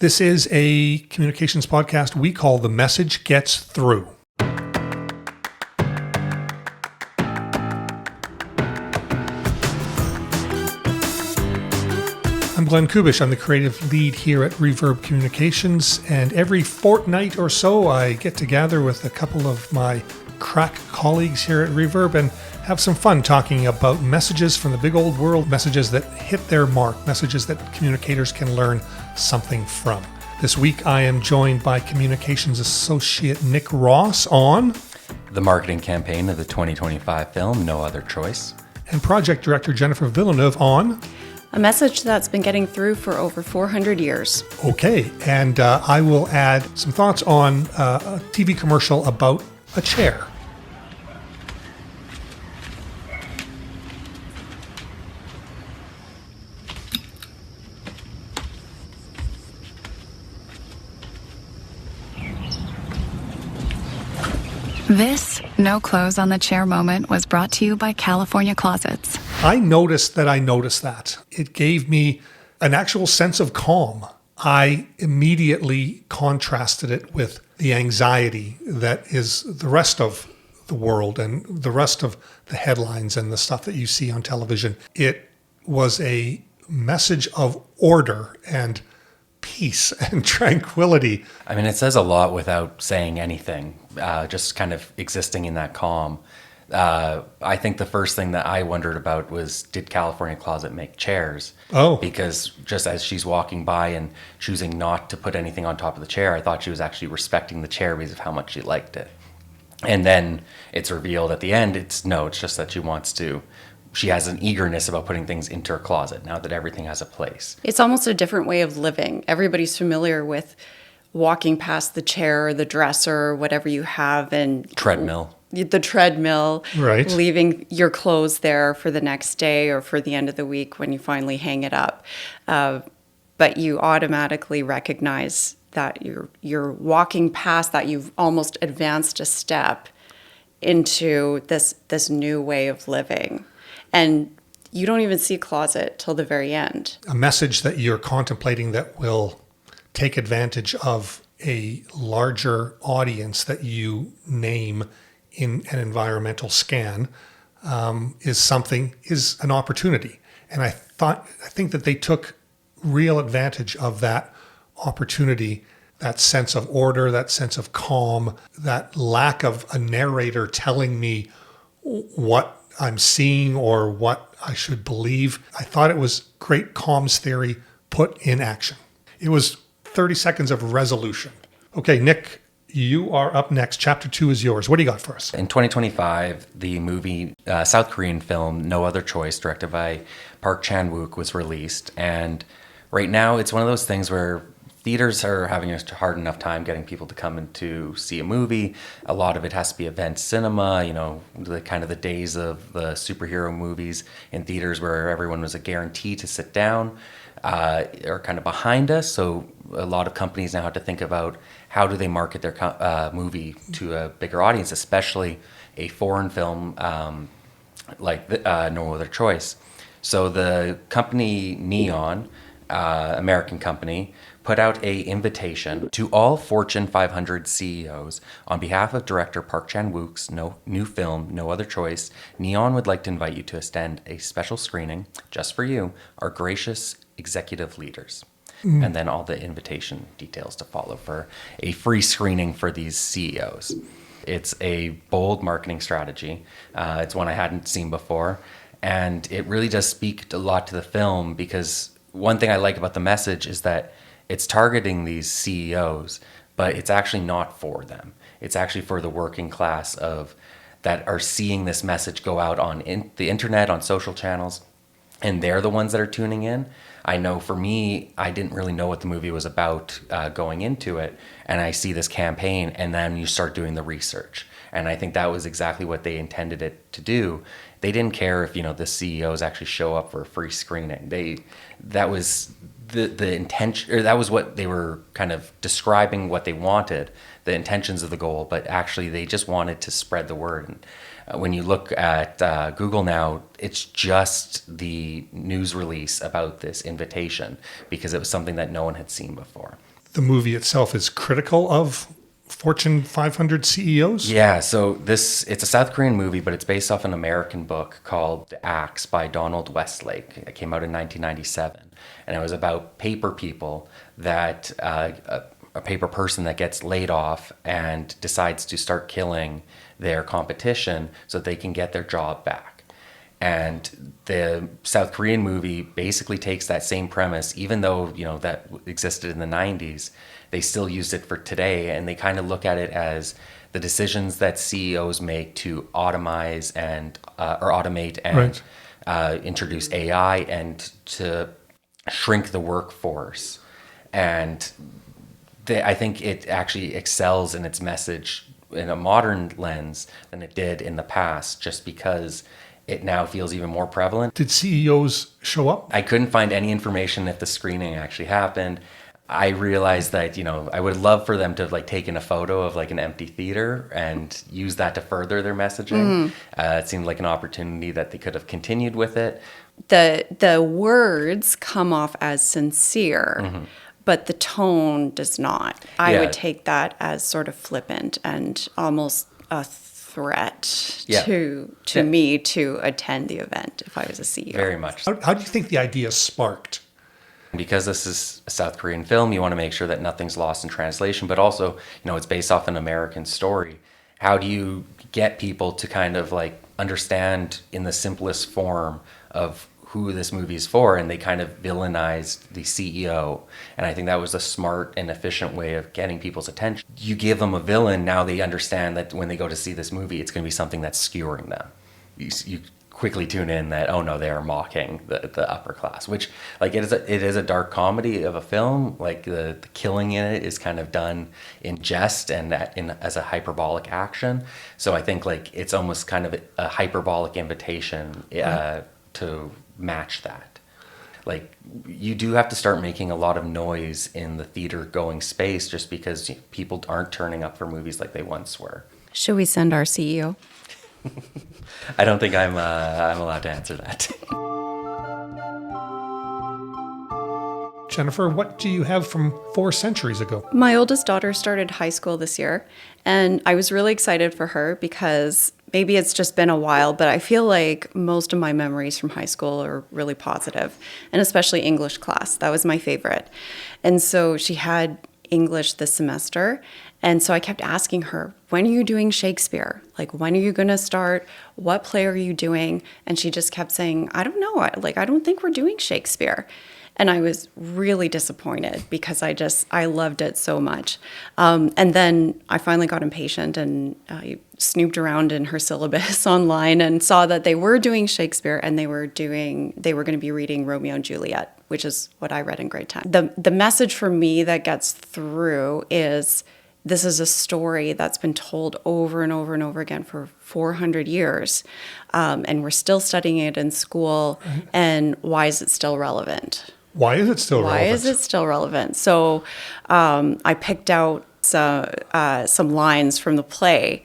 This is a communications podcast we call The Message Gets Through. I'm Glenn Kubish. I'm the creative lead here at reVerb Communications, and every fortnight or so I get to gather with a couple of my crack colleagues here at reVerb and have some fun talking about messages from the big old world, messages that hit their mark, messages that communicators can learn something from. This week I am joined by communications associate Nick Ross on the marketing campaign of the 2025 film, No Other Choice, and project director Jennifer Villeneuve on a message that's been getting through for over 400 years. Okay, and I will add some thoughts on a TV commercial about a chair. This no clothes on the chair moment was brought to you by California Closets. I noticed that. It gave me an actual sense of calm. I immediately contrasted it with the anxiety that is the rest of the world and the rest of the headlines and the stuff that you see on television. It was a message of order and peace and tranquility. I mean, it says a lot without saying anything, just kind of existing in that calm. I think the first thing that I wondered about was, did California Closet make chairs? Oh. Because just as she's walking by and choosing not to put anything on top of the chair, I thought she was actually respecting the chair because of how much she liked it. And then it's revealed at the end, it's just that she has an eagerness about putting things into her closet now that everything has a place. It's almost a different way of living. Everybody's familiar with walking past the chair or the dresser or whatever you have, and the treadmill, right, leaving your clothes there for the next day or for the end of the week when you finally hang it up. But you automatically recognize that you're walking past that. You've almost advanced a step into this new way of living. And you don't even see closet till the very end. A message that you're contemplating that will take advantage of a larger audience that you name in an environmental scan is an opportunity. And I think that they took real advantage of that opportunity, that sense of order, that sense of calm, that lack of a narrator telling me what I'm seeing or what I should believe. I thought it was great comms theory put in action. It was 30 seconds of resolution. Okay, Nick, you are up next. Chapter 2 is yours. What do you got for us? In 2025, the movie, South Korean film, No Other Choice, directed by Park Chan-wook, was released. And right now, it's one of those things where theaters are having a hard enough time getting people to come in to see a movie. A lot of it has to be event cinema, the days of the superhero movies in theaters where everyone was a guarantee to sit down are kind of behind us. So a lot of companies now have to think about how do they market their movie to a bigger audience, especially a foreign film like No Other Choice. So the company Neon, American company, put out an invitation to all Fortune 500 CEOs on behalf of director Park Chan-wook's new film, No Other Choice. Neon would like to invite you to attend a special screening just for you, our gracious executive leaders. And then all the invitation details to follow for a free screening for these CEOs. It's a bold marketing strategy. It's one I hadn't seen before. And it really does speak a lot to the film, because one thing I like about the message is that it's targeting these CEOs, but it's actually not for them. It's actually for the working class that are seeing this message go out on the internet, on social channels, and they're the ones that are tuning in. I know for me, I didn't really know what the movie was about going into it, and I see this campaign, and then you start doing the research. And I think that was exactly what they intended it to do. They didn't care if, the CEOs actually show up for a free screening. That was the intention, or that was what they were kind of describing what they wanted, the intentions of the goal, but actually they just wanted to spread the word. And when you look at Google now, it's just the news release about this invitation, because it was something that no one had seen before. the movie itself is critical of Fortune 500 CEOs? Yeah, so it's a South Korean movie, but it's based off an American book called Axe by Donald Westlake. It came out in 1997, and it was about paper people that a paper person that gets laid off and decides to start killing their competition so that they can get their job back. And the South Korean movie basically takes that same premise, even though, you know, that existed in the 90s, they still used it for today, and they kind of look at it as the decisions that CEOs make to automate and introduce AI and to shrink the workforce. And I think it actually excels in its message in a modern lens than it did in the past, just because it now feels even more prevalent. Did CEOs show up? I couldn't find any information if the screening actually happened. I realized that, you know, I would love for them to have like taken a photo of like an empty theater and use that to further their messaging. It seemed like an opportunity that they could have continued with it. The words come off as sincere, but the tone does not. I would take that as sort of flippant and almost a threat to me to attend the event if I was a CEO. Very much. How do you think the idea sparked? Because this is a South Korean film, you want to make sure that nothing's lost in translation, but also, you know, it's based off an American story. How do you get people to kind of like understand in the simplest form of who this movie is for? And they kind of villainized the CEO. And I think that was a smart and efficient way of getting people's attention. You give them a villain, now they understand that when they go to see this movie, it's going to be something that's skewering them. You quickly tune in that, oh no, they are mocking the upper class, which like it is a dark comedy of a film. Like the killing in it is kind of done in jest and as a hyperbolic action. So I think like it's almost kind of a hyperbolic invitation to match that. Like you do have to start making a lot of noise in the theater going space just because people aren't turning up for movies like they once were. Should we send our CEO? I don't think I'm allowed to answer that. Jennifer, what do you have from 4 centuries ago? My oldest daughter started high school this year, and I was really excited for her because maybe it's just been a while, but I feel like most of my memories from high school are really positive, and especially English class. That was my favorite. And so she had English this semester. And so I kept asking her, when are you doing Shakespeare? Like, when are you going to start? What play are you doing? And she just kept saying, I don't know. I don't think we're doing Shakespeare. And I was really disappointed because I loved it so much. And then I finally got impatient and I snooped around in her syllabus online and saw that they were doing Shakespeare and they were going to be reading Romeo and Juliet, which is what I read in grade 10. The message for me that gets through is this is a story that's been told over and over and over again for 400 years, and we're still studying it in school. And why is it still relevant? Why is it still relevant? Why is it still relevant? So I picked out some lines from the play,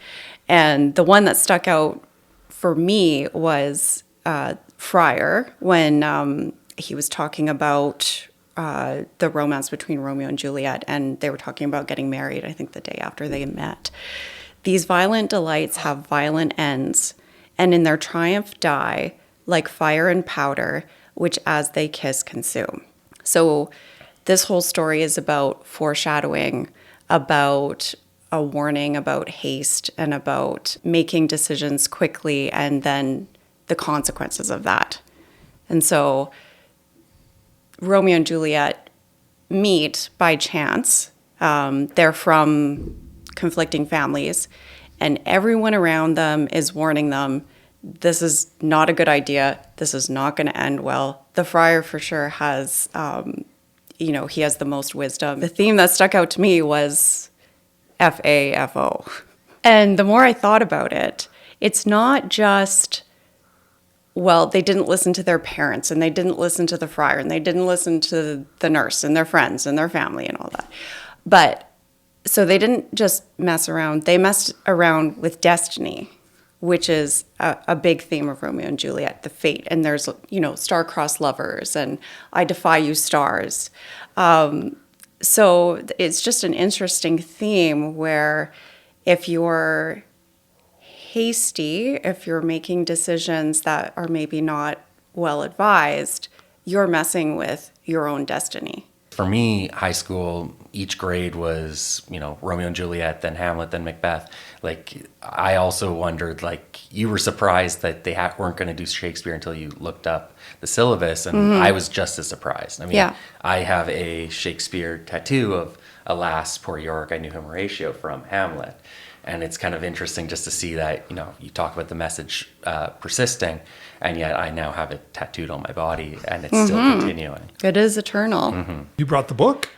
and the one that stuck out for me was Friar when he was talking about the romance between Romeo and Juliet, and they were talking about getting married, I think the day after they met. These violent delights have violent ends, and in their triumph die, like fire and powder, which as they kiss consume. So this whole story is about foreshadowing, about a warning, about haste, and about making decisions quickly, and then the consequences of that. And so Romeo and Juliet meet by chance. They're from conflicting families, and everyone around them is warning them, this is not a good idea. This is not going to end well. The friar for sure has, he has the most wisdom. The theme that stuck out to me was FAFO. And the more I thought about it, it's not just, well, they didn't listen to their parents, and they didn't listen to the friar, and they didn't listen to the nurse and their friends and their family and all that. But so they didn't just mess around. They messed around with destiny, which is a big theme of Romeo and Juliet, the fate. And there's, star-crossed lovers and I defy you stars. So it's just an interesting theme where if you're hasty, if you're making decisions that are maybe not well advised, you're messing with your own destiny. For me, high school, each grade was, Romeo and Juliet, then Hamlet, then Macbeth. Like, I also wondered, like, you were surprised that they weren't going to do Shakespeare until you looked up the syllabus, and I was just as surprised. I mean, I have a Shakespeare tattoo of "Alas, poor Yorick, I knew him Horatio" from Hamlet. And it's kind of interesting just to see that, you talk about the message persisting, and yet I now have it tattooed on my body, and it's still continuing. It is eternal. You brought the book?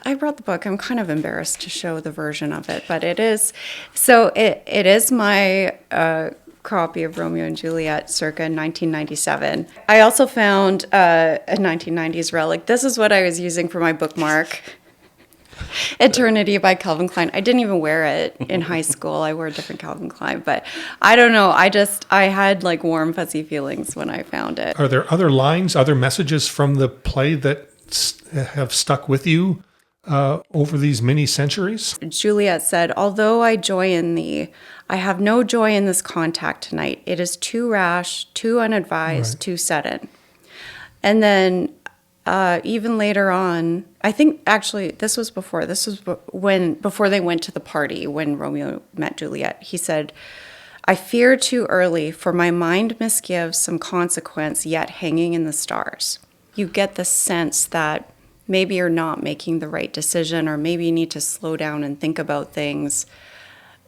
I brought the book. I'm kind of embarrassed to show the version of it, but it is. So it is my copy of Romeo and Juliet circa 1997. I also found a 1990s relic. This is what I was using for my bookmark. Eternity by Calvin Klein. I didn't even wear it in high school. I wore a different Calvin Klein, but I don't know. I had like warm, fuzzy feelings when I found it. Are there other lines, other messages from the play that have stuck with you over these many centuries? Juliet said, "Although I joy in thee, I have no joy in this contact tonight. It is too rash, too unadvised, too sudden." And then even later on, I think actually this was before they went to the party when Romeo met Juliet. He said, "I fear too early, for my mind misgives some consequence yet hanging in the stars." You get the sense that maybe you're not making the right decision, or maybe you need to slow down and think about things,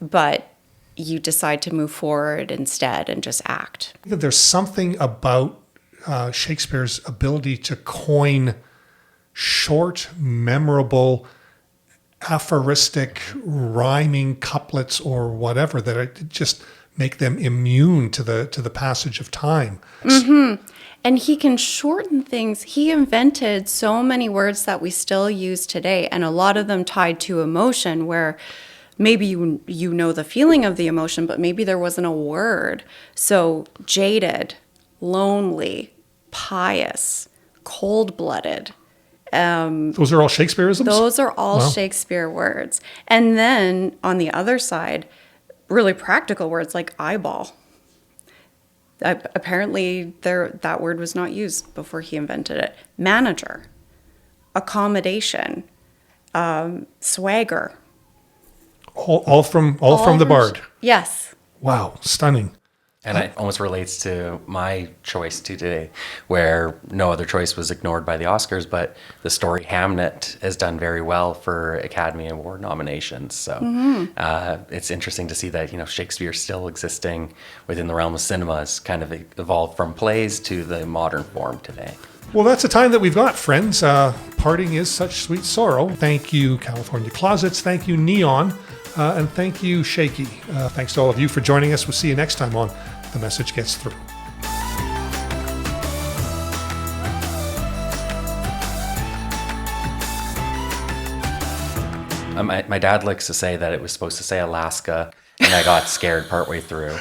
but you decide to move forward instead and just act. I think that there's something about Shakespeare's ability to coin short, memorable, aphoristic, rhyming couplets or whatever that just make them immune to the passage of time. And he can shorten things. He invented so many words that we still use today, and a lot of them tied to emotion, where maybe you know the feeling of the emotion, but maybe there wasn't a word. So jaded, lonely, pious, cold-blooded. Those are all Shakespeareisms? Those are all Wow. Shakespeare words. And then on the other side, really practical words like eyeball. Apparently that word was not used before he invented it. Manager, accommodation, swagger. All from the Bard. Yes. Wow, stunning. And it almost relates to my choice today, where no other choice was ignored by the Oscars, but the story Hamlet has done very well for Academy Award nominations. So it's interesting to see that, Shakespeare still existing within the realm of cinema has kind of evolved from plays to the modern form today. Well, that's the time that we've got, friends. Parting is such sweet sorrow. Thank you, California Closets. Thank you, Neon. And thank you, Shaky. Thanks to all of you for joining us. We'll see you next time on The Message Gets Through. My dad likes to say that it was supposed to say Alaska, and I got scared partway through.